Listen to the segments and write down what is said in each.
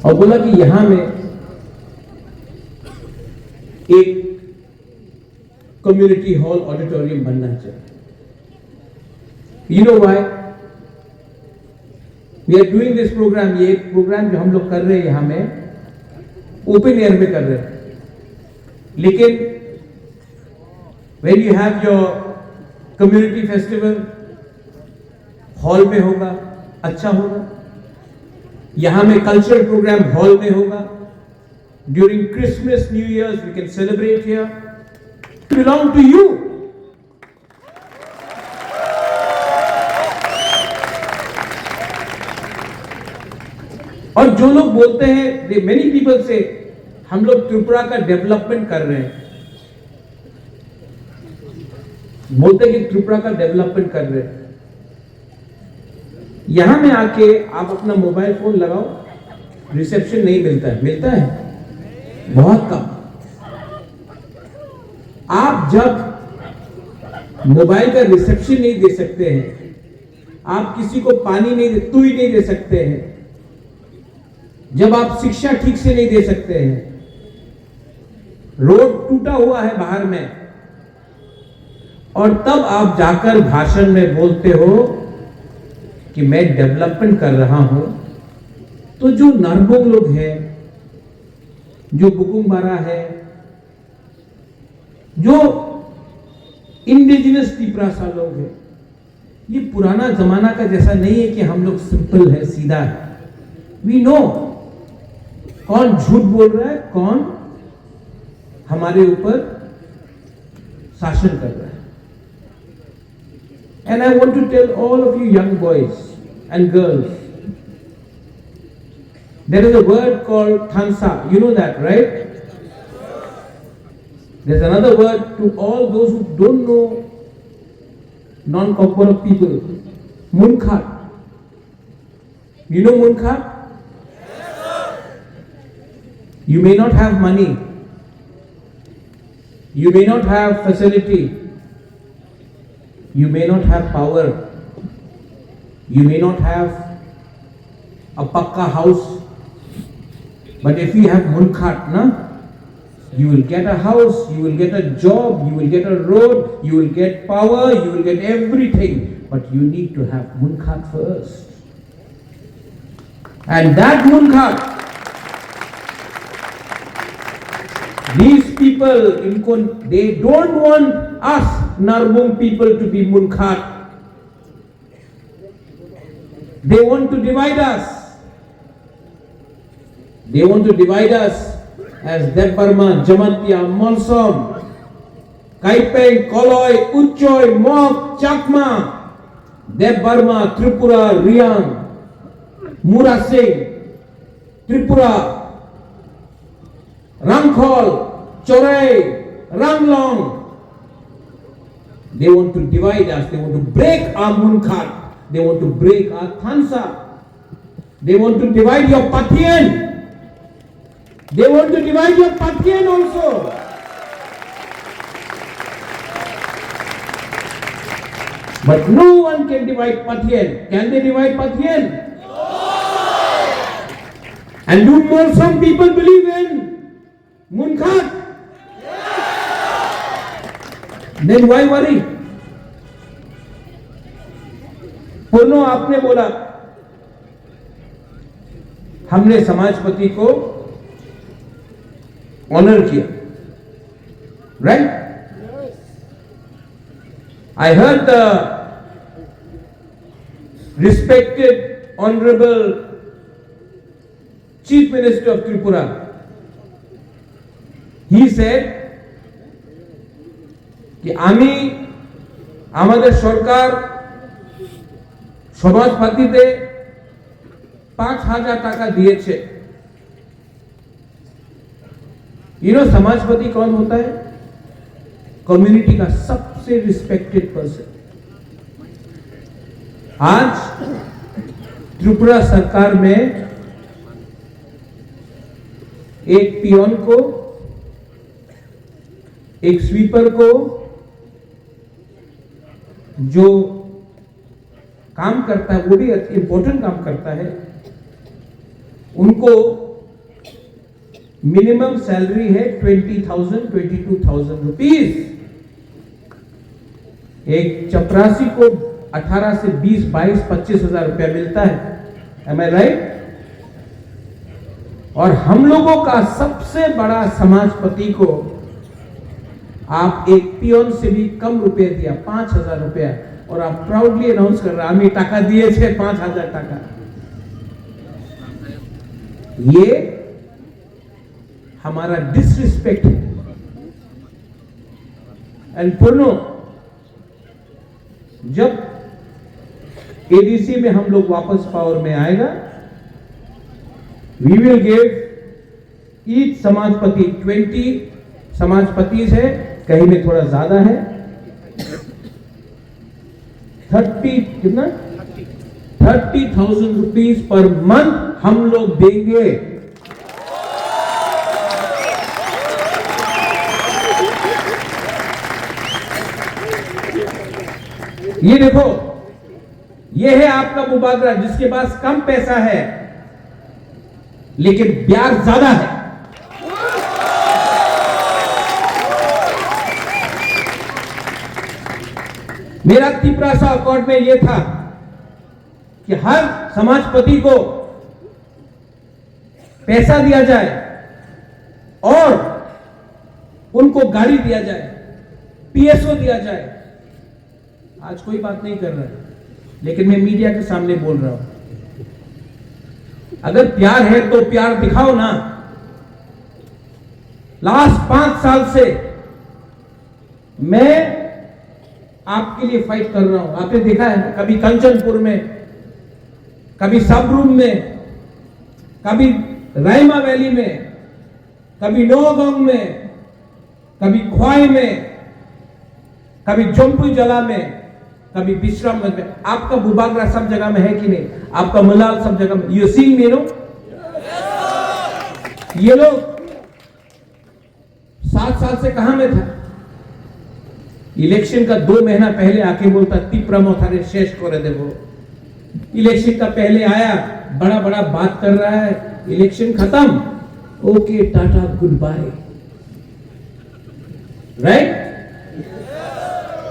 और बोला कि यहां में एक कम्युनिटी हॉल ऑडिटोरियम बनना चाहिए। You know why we are doing this program? ये प्रोग्राम जो हम लोग कर रहे हैं यहां में ओपन एयर में कर रहे हैं, लेकिन when you have your community festival hall में होगा, अच्छा होगा। यहां में कल्चरल प्रोग्राम हॉल में होगा। During Christmas, new years we can celebrate here. It belong to you. और जो लोग बोलते हैं, मेनी पीपल से हम लोग त्रिपुरा का डेवलपमेंट कर रहे हैं, बोलते हैं कि त्रिपुरा का डेवलपमेंट कर रहे हैं। यहां में आके आप अपना मोबाइल फोन लगाओ, रिसेप्शन नहीं मिलता है। मिलता है बहुत कम। आप जब मोबाइल का रिसेप्शन नहीं दे सकते हैं, आप किसी को पानी नहीं दे सकते हैं, जब आप शिक्षा ठीक से नहीं दे सकते हैं, रोड टूटा हुआ है बाहर में, और तब आप जाकर भाषण में बोलते हो कि मैं डेवलपमेंट कर रहा हूं, तो जो नरबोंग लोग हैं, जो बुकुंबारा है, जो इंडिजिनस तिपरासा लोग हैं, ये पुराना जमाना का जैसा नहीं है कि हम लोग सिंपल है, सीधा है। वी नो कौन झूठ बोल रहा है, कौन हमारे ऊपर शासन कर रहा है। And I want to tell all of you young boys and girls, there is a word called thansa. You know that, right? There's another word to all those who don't know non-corporate people. Munkhat. You know munkhat? You may not have money. You may not have facility. You may not have power. You may not have a pakka house. But if you have munkhat, you will get a house, you will get a job, you will get a road, you will get power, you will get everything. But you need to have munkhat first. And that munkhat, these people, they don't want us Narbong people to be munkhat. They want to divide us. They want to divide us as Deb Burma, Jamantia, Monsom, Kaipeng, Koloi, Uchoy, Mok, Chakma, Deb Burma, Tripura, Riang, Murasing, Tripura, Rangkhol, Chorai, Ranglong. They want to divide us. They want to break our munkhat. They want to break our thansa. They want to divide your Pathian. They want to divide your Pathian also. But no one can divide Pathian. Can they divide Pathian? And do more some people believe in Munkhat? Then why worry? पूर्णो आपने बोला हमने समाजपति को honour किया, right? I heard the respected honorable Chief Minister of Tripura. He said कि আমি আমাদের সরকার সমাজপাতিতে 5,000 টাকা দিয়েছে। You know समाजपति कौन होता है? कम्युनिटी का सबसे रिस्पेक्टेड पर्सन। आज त्रिपुरा सरकार में एक पियोन को, एक स्वीपर को, जो काम करता है वो भी इंपॉर्टेंट काम करता है, उनको मिनिमम सैलरी है 20,000 22,000 रुपीज। एक चपरासी को 18 से 20 22 25,000 रुपया मिलता है। एम आई राइट? और हम लोगों का सबसे बड़ा समाजपति को आप एक पियोन से भी कम रुपए दिया, 5,000 रुपया, और आप प्राउडली अनाउंस कर रहे हमें टाका दिए थे 5,000 टाका। ये हमारा डिसरिस्पेक्ट है। एंड पूर्णो, जब एडीसी में हम लोग वापस पावर में आएगा, वी विल गिव ईच समाजपति 20 समाजपति है, कहीं में थोड़ा ज्यादा है, 30,000 रुपीज पर मंथ हम लोग देंगे। ये देखो, ये है आपका मुबादला जिसके पास कम पैसा है लेकिन ब्याज ज्यादा है। मेरा त्रिपुरा सा अकॉर्ड में यह था कि हर समाजपति को पैसा दिया जाए और उनको गाड़ी दिया जाए, पीएसओ दिया जाए। आज कोई बात नहीं कर रहा है, लेकिन मैं मीडिया के सामने बोल रहा हूं, अगर प्यार है तो प्यार दिखाओ ना। लास्ट 5 साल से मैं आपके लिए फाइट कर रहा हूं। आपने देखा है, कभी कंचनपुर में, कभी सबरूम में, कभी रायमा वैली में, कभी नौगांव में, कभी ख्वाई में, कभी जम्पू जला में, कभी विश्राम में। आपका बुबागरा सब जगह में है कि नहीं? आपका मलाल सब जगह में। You seeing me know? ये लोग 7 साल से कहां में था? इलेक्शन का 2 महीना पहले आके बोलता त्रिपुरा मोथारे शेष कर देवो। इलेक्शन का पहले आया, बड़ा बड़ा बात कर रहा है, इलेक्शन खत्म, okay tata goodbye, right?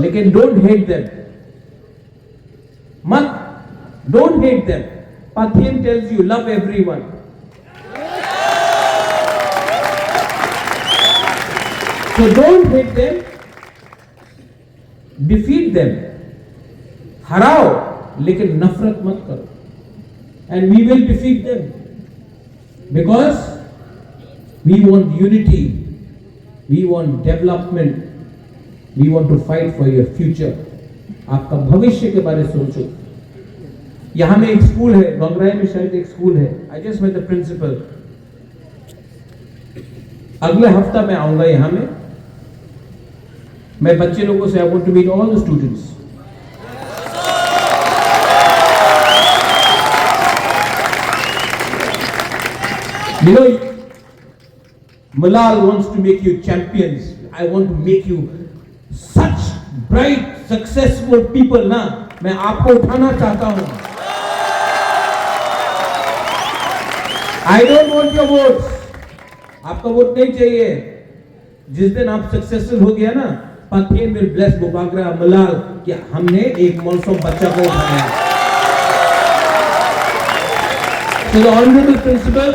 लेकिन डोंट हेट देम, मत, don't hate them. Pathian tells you love everyone. So don't hate them, defeat them, हराओ लेकिन नफरत मत करो। And we will defeat them because we want unity, we want development, we want to fight for your future. आपका भविष्य के बारे में सोचो। यहां में एक स्कूल है, गंगराई में शायद एक स्कूल है। I just met the principal. अगले हफ्ता मैं आऊंगा यहां में। मैं बच्चे लोगों से I want to meet all the students. You know, Malal wants to make you champions. I want to make you such bright successful people ना, मैं आपको उठाना चाहता हूं। I don't want your votes, आपका वोट नहीं चाहिए। जिस दिन आप सक्सेसफुल हो गया ना, Pathien will bless Bobagra Malal कि हमने एक मौसम बच्चा को उठाया। So the honorable principal,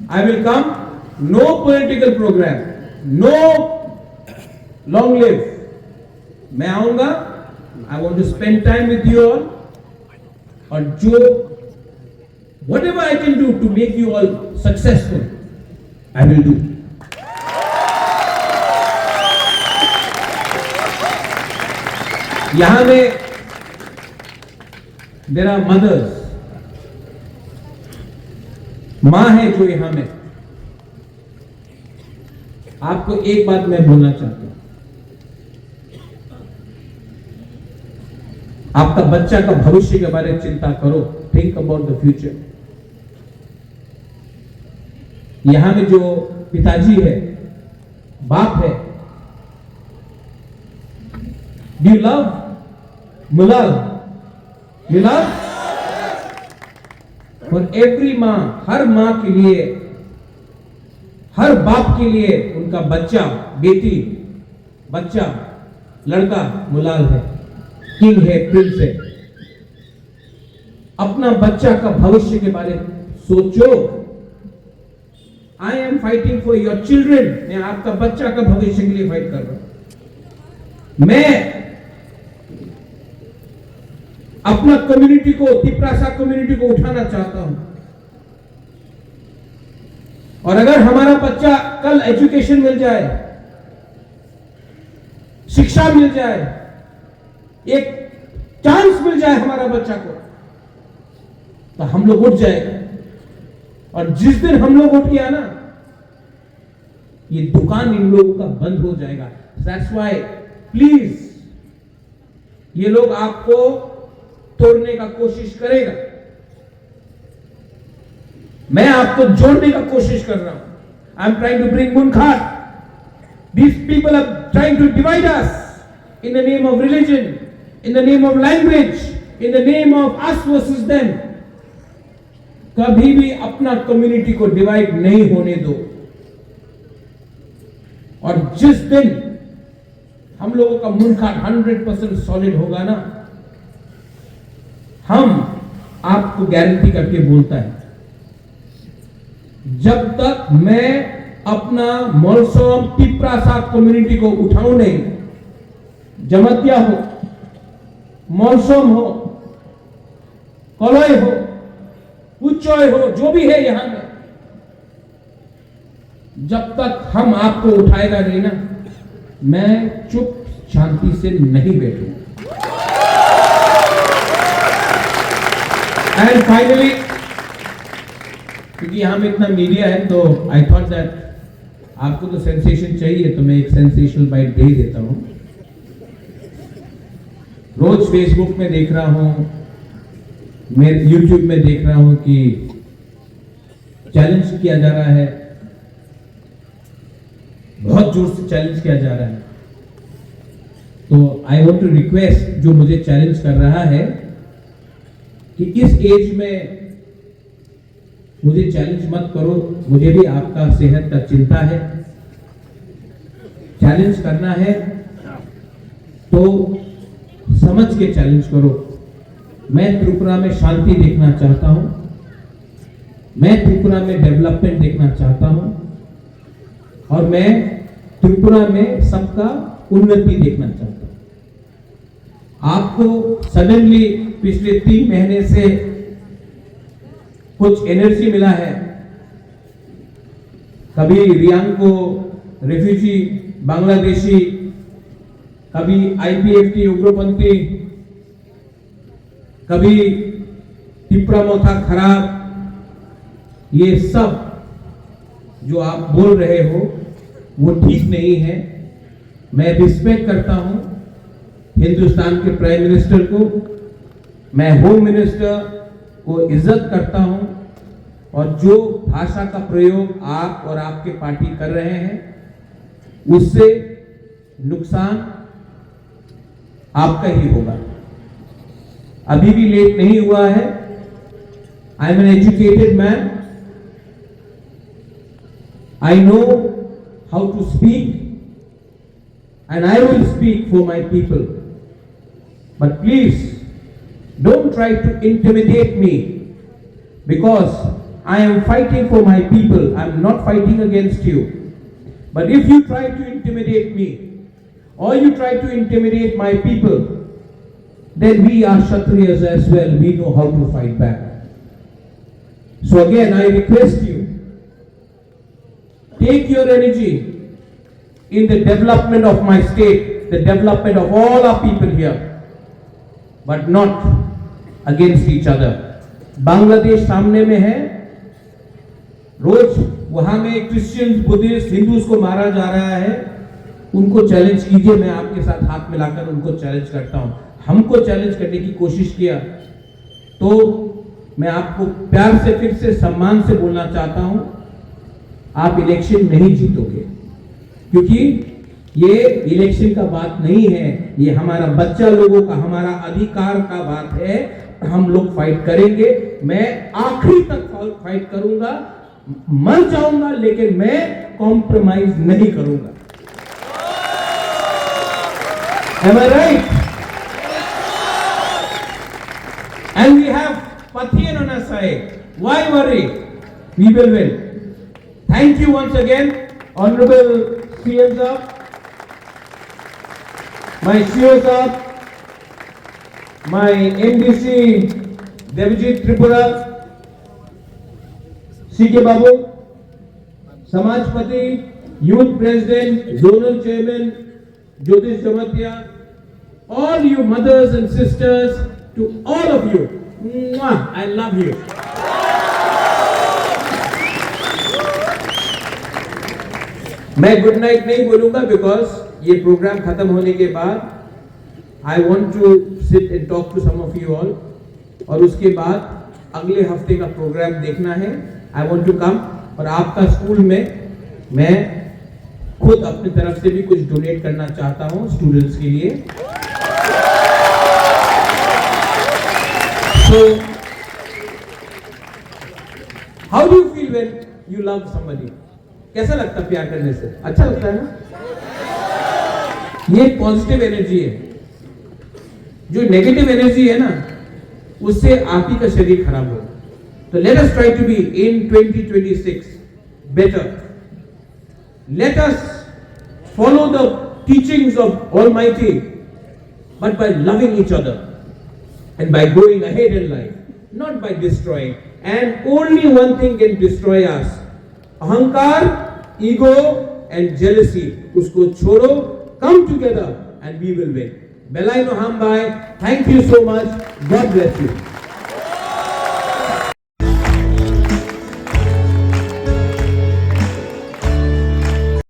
I will come. No political program, no long live. मैं आऊंगा, I want to spend time with you all, और जो whatever I can do to make you all successful, I will do. यहां में there are mothers, मां है जो यहां में। आपको एक बात मैं बोलना चाहता हूं, आपका बच्चा का भविष्य के बारे में चिंता करो। Think about the future. यहां में जो पिताजी है, बाप है, do you love Malal? You love? For every माँ, हर माँ के लिए, हर बाप के लिए उनका बच्चा, बेटी, बच्चा, लड़का मुलाल है, किंग है, प्रिंस है। अपना बच्चा का भविष्य के बारे में सोचो। I am fighting for your children. मैं आपका बच्चा का भविष्य के लिए फाइट कर रहा हूं। मैं अपना कम्युनिटी को, तिपरासा कम्युनिटी को उठाना चाहता हूं। और अगर हमारा बच्चा कल एजुकेशन मिल जाए, शिक्षा मिल जाए, एक चांस मिल जाए हमारा बच्चा को, तो हम लोग उठ जाएगा। और जिस दिन हम लोग उठ गया ना, ये दुकान इन लोगों का बंद हो जाएगा। दैट्स व्हाई प्लीज, ये लोग आपको तोड़ने का कोशिश करेगा, मैं आपको जोड़ने का कोशिश कर रहा हूं। I am trying to bring मुनखार। These people are trying to divide us in the name of religion, in the name of language, in the name of us versus them. कभी भी अपना कम्युनिटी को डिवाइड नहीं होने दो। और जिस दिन हम लोगों का मुनखार 100% सॉलिड होगा ना, हम आपको गारंटी करके बोलता है, जब तक मैं अपना मोलसोम तिपरासा कम्युनिटी को उठाऊं नहीं, जमतिया हो, मोलसोम हो, कलोय हो, उच्चोय हो, जो भी है यहां में, जब तक हम आपको उठाएगा नहीं ना, मैं चुप शांति से नहीं बैठूंगा। एंड फाइनली, क्योंकि यहां में इतना मीडिया है, तो आई थॉट दैट आपको तो सेंसेशन चाहिए, तो मैं एक सेंसेशनल बाइट दे देता हूं। रोज फेसबुक में देख रहा हूं, मेरे यूट्यूब में देख रहा हूं कि चैलेंज किया जा रहा है, बहुत जोर से चैलेंज किया जा रहा है। तो आई वांट टू रिक्वेस्ट जो मुझे चैलेंज कर रहा है कि इस एज में मुझे चैलेंज मत करो, मुझे भी आपका सेहत का चिंता है। चैलेंज करना है तो समझ के चैलेंज करो। मैं त्रिपुरा में शांति देखना चाहता हूं, मैं त्रिपुरा में डेवलपमेंट देखना चाहता हूं, और मैं त्रिपुरा में सबका उन्नति देखना चाहता हूं। आपको सडनली पिछले 3 महीने से कुछ एनर्जी मिला है। कभी रियांग को रेफ्यूजी बांग्लादेशी, कभी आईपीएफटी उग्रपंथी, कभी तिपरामोथा खराब। ये सब जो आप बोल रहे हो वो ठीक नहीं है। मैं रिस्पेक्ट करता हूं हिंदुस्तान के प्राइम मिनिस्टर को, मैं होम मिनिस्टर को इज्जत करता हूं, और जो भाषा का प्रयोग आप और आपके पार्टी कर रहे हैं उससे नुकसान आपका ही होगा। अभी भी लेट नहीं हुआ है। I am an educated man, I know how to speak and I will speak for my people. But please don't try to intimidate me, because I am fighting for my people. I am not fighting against you. But if you try to intimidate me or you try to intimidate my people, then we are Kshatriyas as well. We know how to fight back. So again, I request you, take your energy in the development of my state, the development of all our people here, but not against each other. Bangladesh सामने में है, रोज वहां में Christians, Buddhist, Hindus को मारा जा रहा है। उनको चैलेंज कीजिए, मैं आपके साथ हाथ मिलाकर उनको चैलेंज करता हूं। हमको चैलेंज करने की कोशिश किया तो मैं आपको प्यार से फिर से सम्मान से बोलना चाहता हूं, आप इलेक्शन नहीं जीतोगे, क्योंकि ये इलेक्शन का बात नहीं है, ये हमारा बच्चा लोगों का, हमारा अधिकार का बात है। हम लोग फाइट करेंगे, मैं आखिरी तक फाइट करूंगा, मर जाऊंगा लेकिन मैं कॉम्प्रोमाइज नहीं करूंगा। Am I right? And we have Pathian on our side. Why worry? We will win. Thank you once again, Honorable CM Saab, my CEO Saab, my MDC Devjit Tripura, CK Babu, Samajpati, Youth President, Zonal Chairman Jyotish Jamatia, all you mothers and sisters, to all of you, I love you. मैं good night नहीं बोलूंगा, because ये प्रोग्राम खत्म होने के बाद I want to sit and talk to some of you all, और उसके बाद अगले हफ्ते का प्रोग्राम देखना है। आई वॉन्ट टू कम, और आपका स्कूल में मैं खुद अपनी तरफ से भी कुछ डोनेट करना चाहता हूं स्टूडेंट्स के लिए। So, how do you feel when you love somebody? कैसा लगता है प्यार करने से? अच्छा लगता है ना? ये पॉजिटिव एनर्जी है। जो नेगेटिव एनर्जी है ना, उससे आप ही का शरीर खराब होगा। तो let us try to be in 2026 better. Let us follow the teachings of Almighty, but by loving each other and by going ahead in life, not by destroying. And only one thing can destroy us: ahankar, ego and jealousy. Usko छोड़ो, come together and we will win. Belai no ham bhai, thank you so much. God bless you.